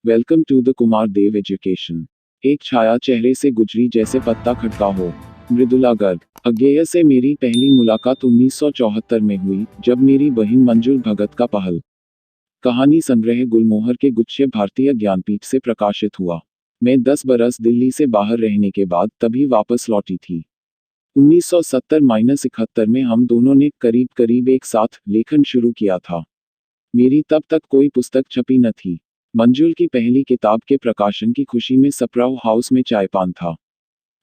Welcome to the Kumar Dev education. एक छाया चेहरे से गुजरी जैसे पत्ता खटका हो। मृदुला गर्ग। अज्ञेय से मेरी पहली मुलाकात 1974 में हुई, जब मेरी बहन मंजुल भगत का पहल कहानी संग्रह गुलमोहर के गुच्छे भारतीय ज्ञानपीठ से प्रकाशित हुआ। मैं 10 बरस दिल्ली से बाहर रहने के बाद तभी वापस लौटी थी। 1970-71 में हम दोनों ने करीब करीब एक साथ लेखन शुरू किया था। मेरी तब तक कोई पुस्तक छपी न थी। मंजुल की पहली किताब के प्रकाशन की खुशी में सप्राउ हाउस में चायपान था।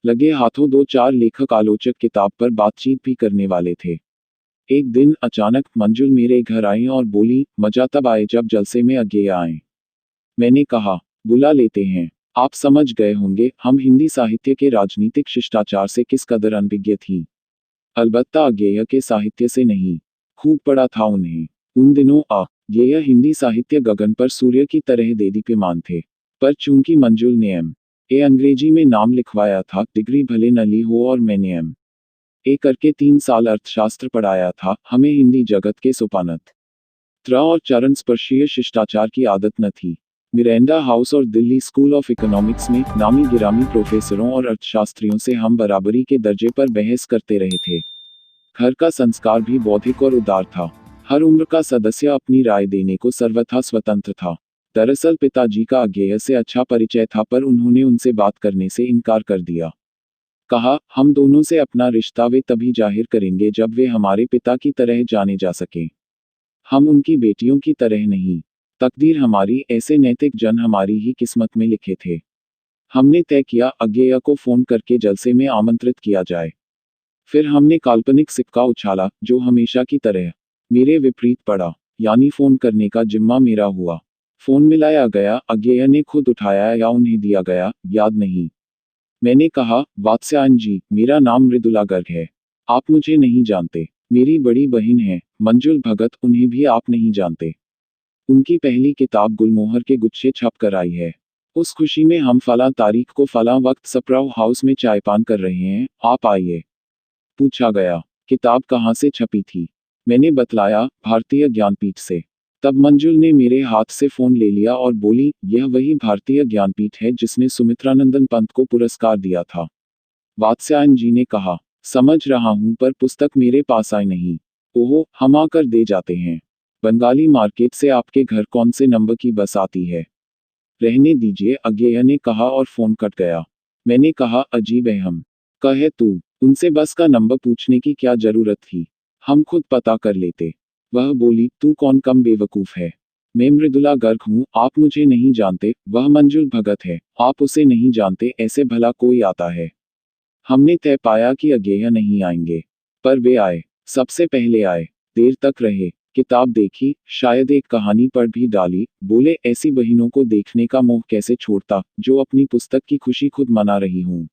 लगे हाथों 2-4 लेखक आलोचक किताब पर बातचीत भी करने वाले थे। एक दिन अचानक मंजुल मेरे घर आई और बोली, मजा तब आए जब जलसे में अज्ञेय आए। मैंने कहा, बुला लेते हैं। आप समझ गए होंगे हम हिंदी साहित्य के राजनीतिक शिष्टाचार से किस कदर अनभिज्ञ थीं। अलबत्ता अज्ञेय के साहित्य से नहीं। खूब पढ़ा था उन्हें। उन दिनों अज्ञेय हिंदी साहित्य गगन पर सूर्य की तरह देदीप्यमान थे। पर चूंकि मंजुल ने M.A. अंग्रेजी में नाम लिखवाया था, डिग्री भले न ली हो, और मैंने M.A. करके 3 साल अर्थशास्त्र पढ़ाया था, हमें हिंदी जगत के सोपानत त्र और चरण स्पर्शीय शिष्टाचार की आदत न थी। मिरेंडा हाउस और दिल्ली स्कूल ऑफ इकोनॉमिक्स में नामी गिरामी प्रोफेसरों और अर्थशास्त्रियों से हम बराबरी के दर्जे पर बहस करते रहे थे। घर का संस्कार भी बौद्धिक और उदार था। हर उम्र का सदस्य अपनी राय देने को सर्वथा स्वतंत्र था। दरअसल पिताजी का अज्ञेय से अच्छा परिचय था, पर उन्होंने उनसे बात करने से इनकार कर दिया। कहा, हम दोनों से अपना रिश्ता वे तभी जाहिर करेंगे जब वे हमारे पिता की तरह जाने जा सकें। हम उनकी बेटियों की तरह नहीं। तकदीर हमारी, ऐसे नैतिक जन हमारी ही किस्मत में लिखे थे। हमने तय किया अज्ञेय को फोन करके जलसे में आमंत्रित किया जाए। फिर हमने काल्पनिक सिक्का उछाला, जो हमेशा की तरह मेरे विपरीत पड़ा, यानी फोन करने का जिम्मा मेरा हुआ। फोन मिलाया गया, अज्ञेय ने खुद उठाया या उन्हें दिया गया, याद नहीं। मैंने कहा, वात्स्यायन जी, मेरा नाम मृदुला गर्ग है। आप मुझे नहीं जानते। मेरी बड़ी बहन है मंजुल भगत, उन्हें भी आप नहीं जानते। उनकी पहली किताब गुलमोहर के गुच्छे छप कर आई है। उस खुशी में हम फलां तारीख को फलां वक्त सप्राउ हाउस में चायपान कर रहे हैं, आप आइए। पूछा गया, किताब कहाँ से छपी थी? मैंने बतलाया, भारतीय ज्ञानपीठ से। तब मंजुल ने मेरे हाथ से फोन ले लिया और बोली, यह वही भारतीय ज्ञानपीठ है जिसने सुमित्रानंदन पंत को पुरस्कार दिया था। वात्स्यायन जी ने कहा, समझ रहा हूं, पर पुस्तक मेरे पास आई नहीं। ओहो, हम आकर दे जाते हैं। बंगाली मार्केट से आपके घर कौन से नंबर की बस आती है? रहने दीजिए, अज्ञेय ने कहा और फोन कट गया। मैंने कहा, अजीब अहम कहे तू, उनसे बस का नंबर पूछने की क्या जरूरत थी? हम खुद पता कर लेते। वह बोली, तू कौन कम बेवकूफ है? मैं मृदुला गर्ग हूँ, आप मुझे नहीं जानते। वह मंजुल भगत है, आप उसे नहीं जानते। ऐसे भला कोई आता है? हमने तय पाया कि अज्ञेय नहीं आएंगे, पर वे आए। सबसे पहले आए। देर तक रहे। किताब देखी, शायद एक कहानी पढ़ भी डाली। बोले, ऐसी बहनों को देखने का मोह कैसे छोड़ता, जो अपनी पुस्तक की खुशी खुद मना रही हूँ।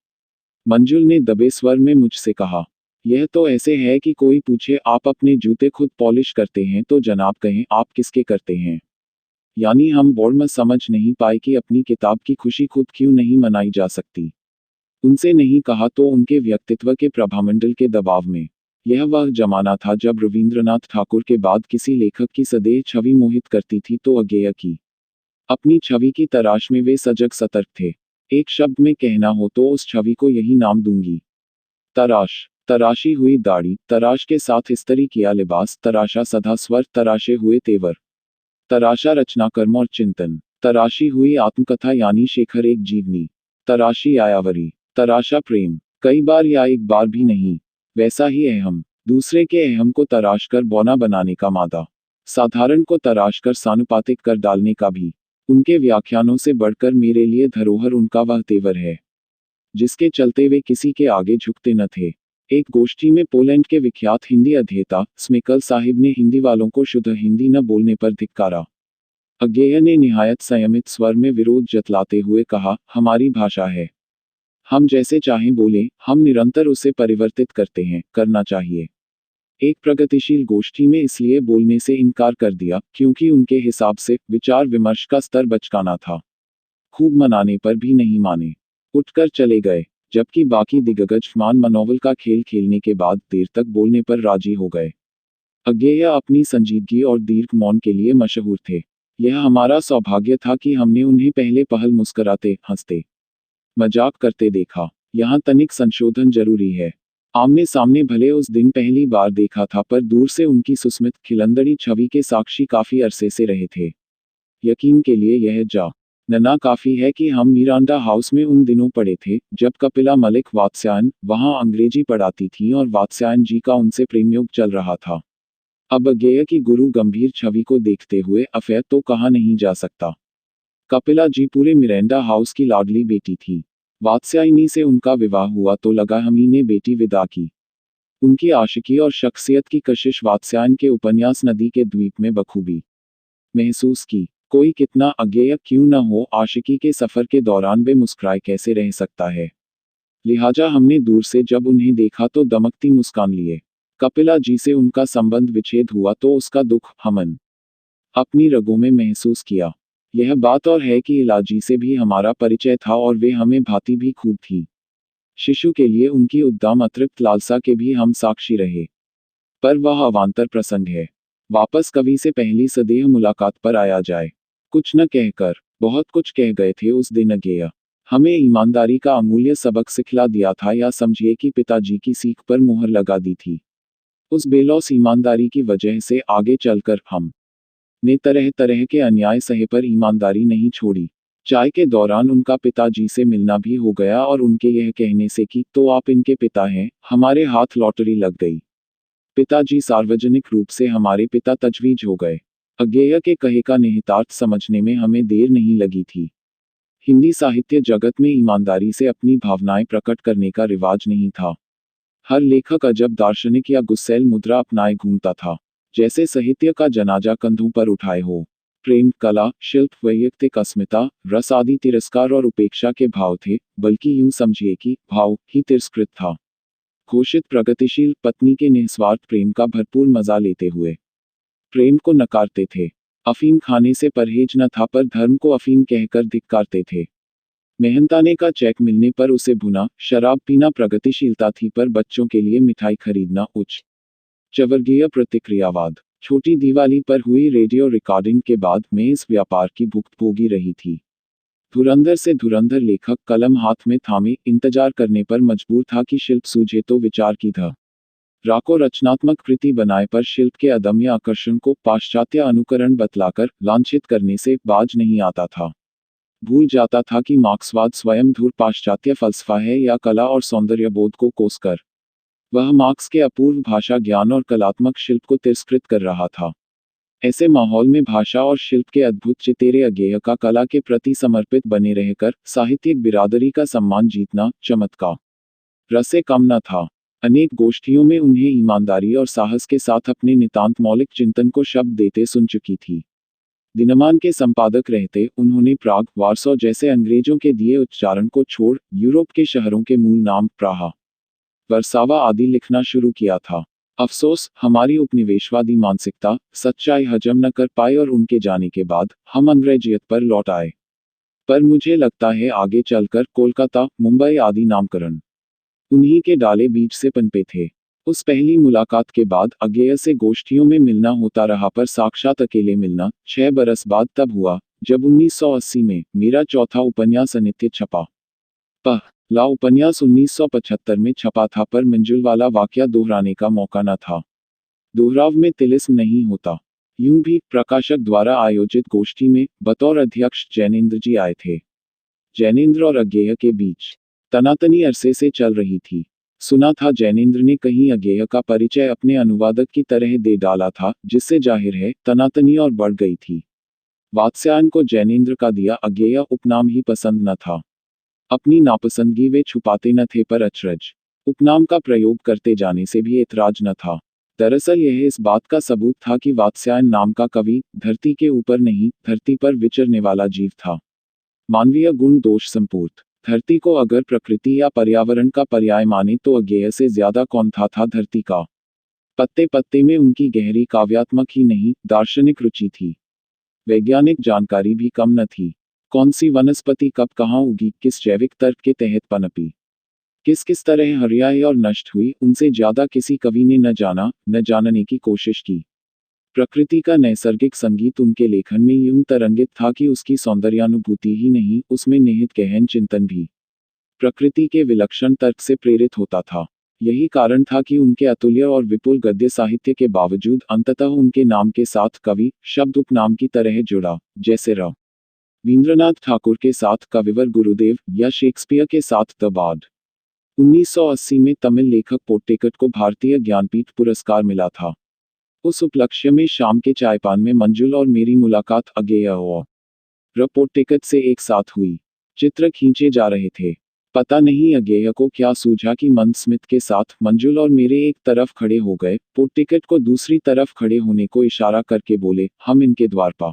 मंजुल ने दबे स्वर में मुझसे कहा, यह तो ऐसे है कि कोई पूछे, आप अपने जूते खुद पॉलिश करते हैं, तो जनाब कहें, आप किसके करते हैं? यानी हम बोर्ड में समझ नहीं पाए कि अपनी किताब की खुशी खुद क्यों नहीं मनाई जा सकती। उनसे नहीं कहा तो उनके व्यक्तित्व के प्रभामंडल के दबाव में। यह वह जमाना था जब रवींद्रनाथ ठाकुर के बाद किसी लेखक की सदैव छवि मोहित करती थी, तो अज्ञेय की अपनी छवि की तलाश में वे सजग सतर्क थे। एक शब्द में कहना हो तो उस छवि को यही नाम दूंगी, तराश। तराशी हुई दाढ़ी, तराश के साथ इस्त्री किया लिबास, तराशा सदा स्वर, तराशे हुए तेवर, तराशा रचनाकर्म और चिंतन, तराशी हुई आत्मकथा यानी शेखर एक जीवनी, तराशी आयावरी, तराशा प्रेम, कई बार या एक बार भी नहीं। वैसा ही अहम, दूसरे के अहम को तराश कर बौना बनाने का मादा, साधारण को तराश कर सानुपातिक कर डालने का भी। उनके व्याख्यानों से बढ़कर मेरे लिए धरोहर उनका वह तेवर है, जिसके चलते वे किसी के आगे झुकते न थे। एक गोष्ठी में पोलैंड के विख्यात हिंदी अध्येता स्मिकल साहिब ने हिंदी वालों को शुद्ध हिंदी न बोलने पर धिक्कारा। अज्ञेय ने निहायत संयमित स्वर में विरोध जतलाते हुए कहा, हमारी भाषा है, हम जैसे चाहें बोलें, हम निरंतर उसे परिवर्तित करते हैं, करना चाहिए। एक प्रगतिशील गोष्ठी में इसलिए बोलने से इनकार कर दिया, क्योंकि उनके हिसाब से विचार विमर्श का स्तर बचकाना था। खूब मनाने पर भी नहीं माने, उठकर चले गए। जबकि बाकी दिग्गज मान मनोवल का खेल खेलने के बाद देर तक बोलने पर राजी हो गए। अज्ञेय अपनी संजीदगी और दीर्घ मौन के लिए मशहूर थे। यह हमारा सौभाग्य था कि हमने उन्हें पहले पहल मुस्कुराते, हंसते, मजाक करते देखा। यहाँ तनिक संशोधन जरूरी है। आमने सामने भले उस दिन पहली बार देखा था, पर दूर से उनकी सुस्मित खिलंदड़ी छवि के साक्षी काफी अरसे से रहे थे। यकीन के लिए यह जानना काफी है कि हम मिरांडा हाउस में उन दिनों पढ़े थे, जब कपिला मलिक वात्स्यायन वहां अंग्रेजी पढ़ाती थीं और वात्स्यायन जी का उनसे प्रेमयोग चल रहा था। अब अज्ञेय की गुरु गंभीर छवि को देखते हुए अफेयर तो कहा नहीं जा सकता। कपिला जी पूरे मिरांडा हाउस की लाडली बेटी थी। वात्स्यायनी से उनका विवाह हुआ तो लगा हम ही ने बेटी विदा की। उनकी आशिकी और शख्सियत की कशिश वात्स्यायन के उपन्यास नदी के द्वीप में बखूबी महसूस की। कोई कितना अज्ञेय क्यों न हो, आशिकी के सफर के दौरान बेमुस्कुराए कैसे रह सकता है। लिहाजा हमने दूर से जब उन्हें देखा तो दमकती मुस्कान लिए। कपिला जी से उनका संबंध विच्छेद हुआ तो उसका दुख हमन अपनी रगों में महसूस किया। यह बात और है कि इलाजी से भी हमारा परिचय था और वे हमें भांति भी खूब थी। शिशु के लिए उनकी उद्दाम अतृप्त लालसा के भी हम साक्षी रहे। पर वह अवान्तर प्रसंग है। वापस कवि से पहली सदेह मुलाकात पर आया जाए। कुछ न कहकर बहुत कुछ कह गए थे उस दिन अज्ञेय। हमें ईमानदारी का अमूल्य सबक सिखला दिया था, या समझिए कि पिताजी की सीख पर मुहर लगा दी थी। उस बेलौस ईमानदारी की वजह से आगे चलकर हम ने तरह तरह के अन्याय सहे पर ईमानदारी नहीं छोड़ी। चाय के दौरान उनका पिताजी से मिलना भी हो गया और उनके यह कहने से कि तो आप इनके पिता हैं, हमारे हाथ लॉटरी लग गई। पिताजी सार्वजनिक रूप से हमारे पिता तजवीज हो गए। अज्ञेय के कहे का निहितार्थ समझने में हमें देर नहीं लगी थी। हिंदी साहित्य जगत में ईमानदारी से अपनी भावनाएं प्रकट करने का रिवाज नहीं था। हर लेखक अजब दार्शनिक या गुस्सैल मुद्रा अपनाए घूमता था, जैसे साहित्य का जनाजा कंधों पर उठाए हो। प्रेम, कला, शिल्प, वैयक्तिक अस्मिता, रस आदि तिरस्कार और उपेक्षा के भाव थे, बल्कि यूं समझिए कि भाव ही तिरस्कृत था। घोषित प्रगतिशील पत्नी के निस्वार्थ प्रेम का भरपूर मजा लेते हुए प्रेम को नकारते थे। अफीम खाने से परहेज न था, पर धर्म को अफीम कहकर धिक्कारते थे। मेहनताने का चेक मिलने पर उसे भुना शराब पीना प्रगतिशीलता थी, पर बच्चों के लिए मिठाई खरीदना उच्च चवर्गीय प्रतिक्रियावाद। छोटी दिवाली पर हुई रेडियो रिकॉर्डिंग के बाद मैं इस व्यापार की भुक्तभोगी रही थी। धुरंधर से धुरंधर लेखक कलम हाथ में थामे इंतजार करने पर मजबूर था कि शिल्प सूझे तो विचार की रा को रचनात्मक कृति बनाए, पर शिल्प के अदम्य आकर्षण को पाश्चात्य अनुकरण बतलाकर लांछित करने से बाज नहीं आता था। भूल जाता था कि मार्क्सवाद स्वयं धुर पाश्चात्य फलसफा है, या कला और सौंदर्यबोध को कोसकर वह मार्क्स के अपूर्व भाषा ज्ञान और कलात्मक शिल्प को तिरस्कृत कर रहा था। ऐसे माहौल में भाषा और शिल्प के अद्भुत चितेरे अज्ञेय का कला के प्रति समर्पित बने रहकर साहित्यिक बिरादरी का सम्मान जीतना चमत्कार रसे कम न था। अनेक गोष्ठियों में उन्हें ईमानदारी और साहस के साथ अपने नितांत मौलिक चिंतन को शब्द देते सुन चुकी थी। दिनमान के संपादक रहते उन्होंने प्राग, वार्सो जैसे अंग्रेजों के दिए उच्चारण को छोड़ यूरोप के शहरों के मूल नाम प्राहा, वर्सावा आदि लिखना शुरू किया था। अफसोस, हमारी उपनिवेशवादी मानसिकता सच्चाई हजम न कर पाई और उनके जाने के बाद हम अंग्रेजियत पर लौट आए। पर मुझे लगता है आगे चलकर कोलकाता, मुंबई आदि नामकरण उन्हीं के डाले बीज से पनपे थे। उस पहली मुलाकात के बाद अज्ञेय से गोष्ठियों में मिलना होता रहा, पर साक्षात अकेले मिलना 6 बरस बाद तब हुआ, जब 1980 में मेरा चौथा उपन्यास अनित्य छपा। पहला उपन्यास 1975 में छपा था, पर मंजुल वाला वाकया दोहराने का मौका न था। दोहराव में तिलिस्म नहीं होता। यूं भी प्रकाशक द्वारा आयोजित गोष्ठी में बतौर अध्यक्ष जैनेन्द्र जी आए थे। जैनेन्द्र और अज्ञेय के बीच तनातनी अरसे से चल रही थी। सुना था जैनेन्द्र ने कहीं अज्ञेय का परिचय अपने अनुवादक की तरह दे डाला था, जिससे जाहिर है तनातनी और बढ़ गई थी। वात्स्यायन को जैनेन्द्र का दिया अज्ञेय उपनाम ही पसंद न था। अपनी नापसंदगी वे छुपाते न थे, पर अचरज उपनाम का प्रयोग करते जाने से भी ऐतराज न था। दरअसल यह इस बात का सबूत था कि वात्स्यायन नाम का कवि धरती के ऊपर नहीं, धरती पर विचरने वाला जीव था। मानवीय गुण दोष संपूर्ण धरती को अगर प्रकृति या पर्यावरण का पर्याय माने तो अज्ञेय से ज्यादा कौन था धरती का। पत्ते पत्ते में उनकी गहरी काव्यात्मक ही नहीं, दार्शनिक रुचि थी। वैज्ञानिक जानकारी भी कम न थी। कौन सी वनस्पति कब कहाँ उगी, किस जैविक तर्क के तहत पनपी, किस तरह हरियाई और नष्ट हुई, उनसे ज्यादा किसी कवि ने न जाना, न जानने की कोशिश की। प्रकृति का नैसर्गिक संगीत उनके लेखन में यूं तरंगित था कि उसकी सौंदर्यानुभूति ही नहीं, उसमें निहित गहन चिंतन भी प्रकृति के विलक्षण तर्क से प्रेरित होता था। यही कारण था कि उनके अतुल्य और विपुल गद्य साहित्य के बावजूद अंततः उनके नाम के साथ कवि शब्द उपनाम की तरह जुड़ा, जैसे रवींद्रनाथ ठाकुर के साथ कविवर गुरुदेव या शेक्सपियर के साथ द बार्ड। 1980 में तमिल लेखक पोट्टेकट को भारतीय ज्ञानपीठ पुरस्कार मिला था। उस उपलक्ष्य में शाम के चायपान में मंजुल और मेरी मुलाकात अगेय और पोट्टेकट से एक साथ हुई। चित्र खींचे जा रहे थे। पता नहीं अगेय को क्या सूझा कि मंद स्मित के साथ मंजुल और मेरे एक तरफ खड़े हो गए, पोट्टेकट को दूसरी तरफ खड़े होने को इशारा करके बोले, हम इनके द्वार पर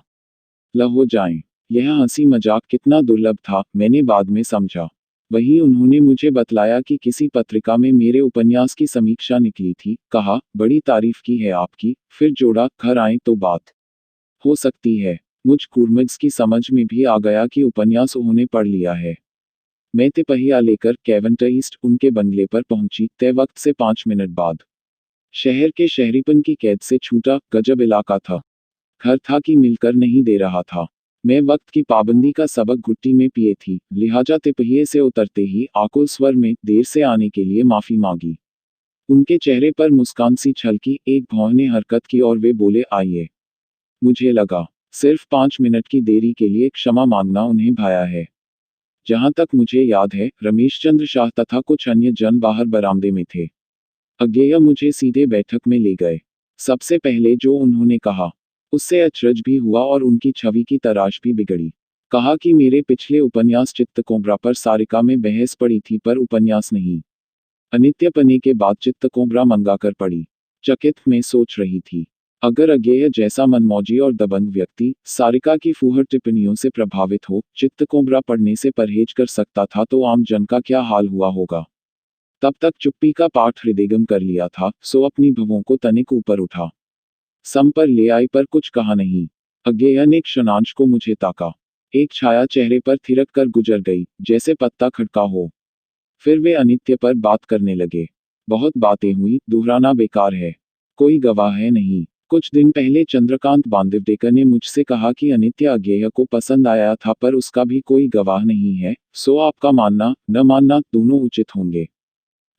ल हो जाएं। यह हंसी मजाक कितना दुर्लभ था, मैंने बाद में समझा। वहीं उन्होंने मुझे बतलाया कि किसी पत्रिका में मेरे उपन्यास की समीक्षा निकली थी, कहा, बड़ी तारीफ की है आपकी, फिर जोड़ा, घर आए तो बात हो सकती है। मुझ कूर्मज की समझ में भी आ गया कि उपन्यास उन्होंने पढ़ लिया है। मैं तिपहिया लेकर कैवेंट ईस्ट उनके बंगले पर पहुंची, तय वक्त से 5 मिनट बाद। शहर के शहरीपन की कैद से छूटा, गजब इलाका था। घर था कि मिलकर नहीं दे रहा था। मैं वक्त की पाबंदी का सबक घुट्टी में पिए थी, लिहाजा तिपहिए से उतरते ही आकुल स्वर में देर से आने के लिए माफी मांगी। उनके चेहरे पर मुस्कान सी छलकी, एक भौंकने हरकत की और वे बोले, आइए। मुझे लगा सिर्फ 5 मिनट की देरी के लिए क्षमा मांगना उन्हें भाया है। जहां तक मुझे याद है, रमेश चंद्र शाह तथा कुछ अन्य जन बाहर बरामदे में थे। अगेय मुझे सीधे बैठक में ले गए। सबसे पहले जो उन्होंने कहा, उससे अचरज भी हुआ और उनकी छवि की तराश भी बिगड़ी। कहा कि मेरे पिछले उपन्यास चित्तकोब्रा पर सारिका में बहस पड़ी थी पर उपन्यास नहीं। अनित्यपने के बाद चित्तकोब्रा मंगाकर पढ़ी। चकित में सोच रही थी, अगर अगेय जैसा मनमौजी और दबंग व्यक्ति सारिका की फूहड़ टिप्पणियों से प्रभावित हो चित्तकोब्रा पढ़ने से परहेज कर सकता था तो आम जन का क्या हाल हुआ होगा। तब तक चुप्पी का पाठ हृदयगम कर लिया था, सो अपनी भवों को तनिक ऊपर उठा। सम पर ले आई पर कुछ कहा नहीं। अगेय ने क्षणांश को मुझे ताका। एक छाया चेहरे पर थिरक कर गुजर गई, जैसे पत्ता खड़का हो। फिर वे अनित्य पर बात करने लगे। बहुत बातें हुई, दोहराना बेकार है। कोई गवाह है नहीं। कुछ दिन पहले चंद्रकांत बांदिवडेकर ने मुझसे कहा कि अनित्य अगेय को पसंद आया था पर उसका भी कोई गवाह नहीं है, सो आपका मानना न मानना दोनों उचित होंगे।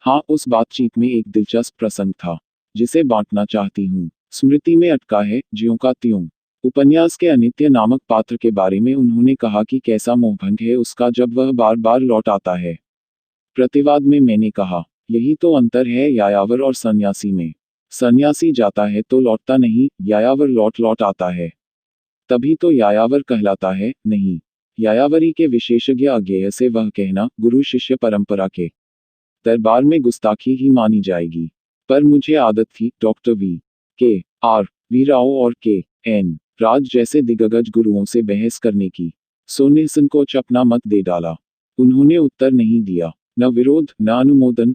हाँ, उस बातचीत में एक दिलचस्प प्रसंग था, जिसे बांटना चाहती हूँ। स्मृति में अटका है, ज्यों का त्यों। उपन्यास के अनित्य नामक पात्र के बारे में उन्होंने कहा कि कैसा मोहभंग है उसका जब वह बार बार लौट आता है। प्रतिवाद में मैंने कहा, यही तो अंतर है यायावर और सन्यासी में। सन्यासी जाता है तो लौटता नहीं, यायावर लौट लौट आता है। तभी तो यायावर कहलाता है, नहीं। यायावरी के विशेषज्ञ अगेय से वह कहना, गुरु शिष्य परंपरा के दरबार में गुस्ताखी ही मानी जाएगी। पर मुझे आदत थी डॉक्टर वी राव और के.एन. राज जैसे दिग्गज गुरुओं से बहस करने की। सो निसंकोच अपना मत दे डाला। उन्होंने उत्तर नहीं दिया, न विरोध न अनुमोदन।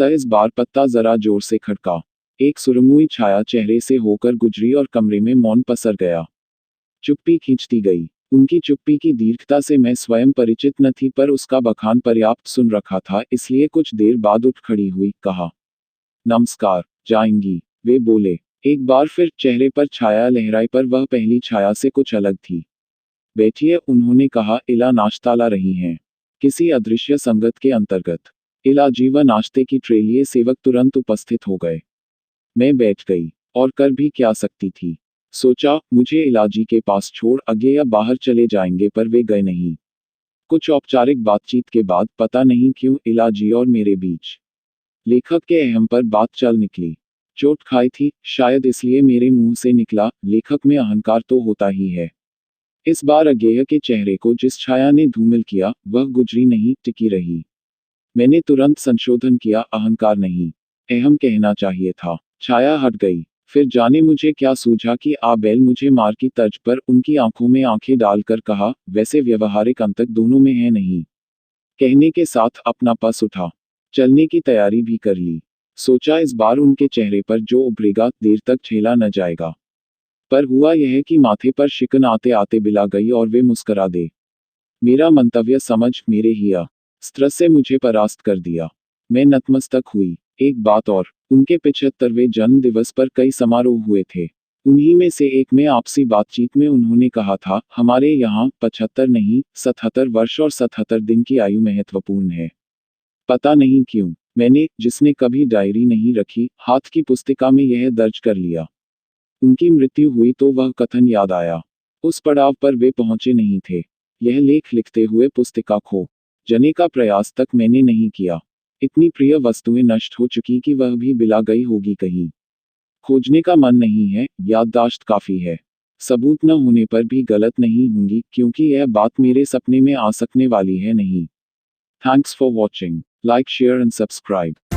इस बार पत्ता जरा जोर से खड़का। एक सुरमुई छाया चेहरे से होकर गुजरी और कमरे में मौन पसर गया। चुप्पी खींचती गई। उनकी चुप्पी की दीर्घता से मैं स्वयं परिचित न थी पर उसका बखान पर्याप्त सुन रखा था, इसलिए कुछ देर बाद उठ खड़ी हुई, कहा, नमस्कार, जाएंगी? वे बोले। एक बार फिर चेहरे पर छाया लहराई पर वह पहली छाया से कुछ अलग थी। बैठिए, उन्होंने कहा, इला नाश्ता ला रही हैं। किसी अदृश्य संगत के अंतर्गत। इला जीवा नाश्ते की ट्रे लिए सेवक तुरंत उपस्थित हो गए। मैं बैठ गई। और कर भी क्या सकती थी। सोचा, मुझे इलाजी के पास छोड़ अगेय बाहर चले जाएंगे पर वे गए नहीं। कुछ औपचारिक बातचीत के बाद पता नहीं क्यों इलाजी और मेरे बीच लेखक के अहम पर बात चल निकली। चोट खाई थी, शायद इसलिए मेरे मुंह से निकला, लेखक में अहंकार तो होता ही है। इस बार अगेय के चेहरे को जिस छाया ने धूमिल किया, वह गुजरी नहीं, टिकी रही। मैंने तुरंत संशोधन किया, अहंकार नहीं, अहम कहना चाहिए था। छाया हट गई। फिर जाने मुझे क्या सूझा कि आबेल मुझे मार की तर्ज पर उनकी आंखों में आंखें डालकर कहा, वैसे व्यवहारिक अंतर दोनों में है नहीं। कहने के साथ अपना पस उठा। चलने की तैयारी भी कर ली। सोचा इस बार उनके चेहरे पर जो उभरेगा देर तक झेला न जाएगा। पर हुआ यह कि माथे पर शिकन आते आते बिला गई और वे मुस्करा दे। मेरा मंतव्य समझ मेरे हिया स्त्र से मुझे परास्त कर दिया। मैं नतमस्तक हुई। एक बात और, उनके 75वें जन्म दिवस पर कई समारोह हुए थे। उन्हीं में से एक में आपसी बातचीत में उन्होंने कहा था, हमारे यहाँ 75 नहीं 77 वर्ष और 77 दिन की आयु महत्वपूर्ण है। पता नहीं क्यों मैंने, जिसने कभी डायरी नहीं रखी, हाथ की पुस्तिका में यह दर्ज कर लिया। उनकी मृत्यु हुई तो वह कथन याद आया। उस पड़ाव पर वे पहुंचे नहीं थे। यह लेख लिखते हुए पुस्तिका खो जने का प्रयास तक मैंने नहीं किया। इतनी प्रिय वस्तुएं नष्ट हो चुकी कि वह भी बिला गई होगी कहीं। खोजने का मन नहीं है, याददाश्त काफी है। सबूत न होने पर भी गलत नहीं होंगी, क्योंकि यह बात मेरे सपने में आ सकने वाली है नहीं। Thanks for watching. Like share and subscribe.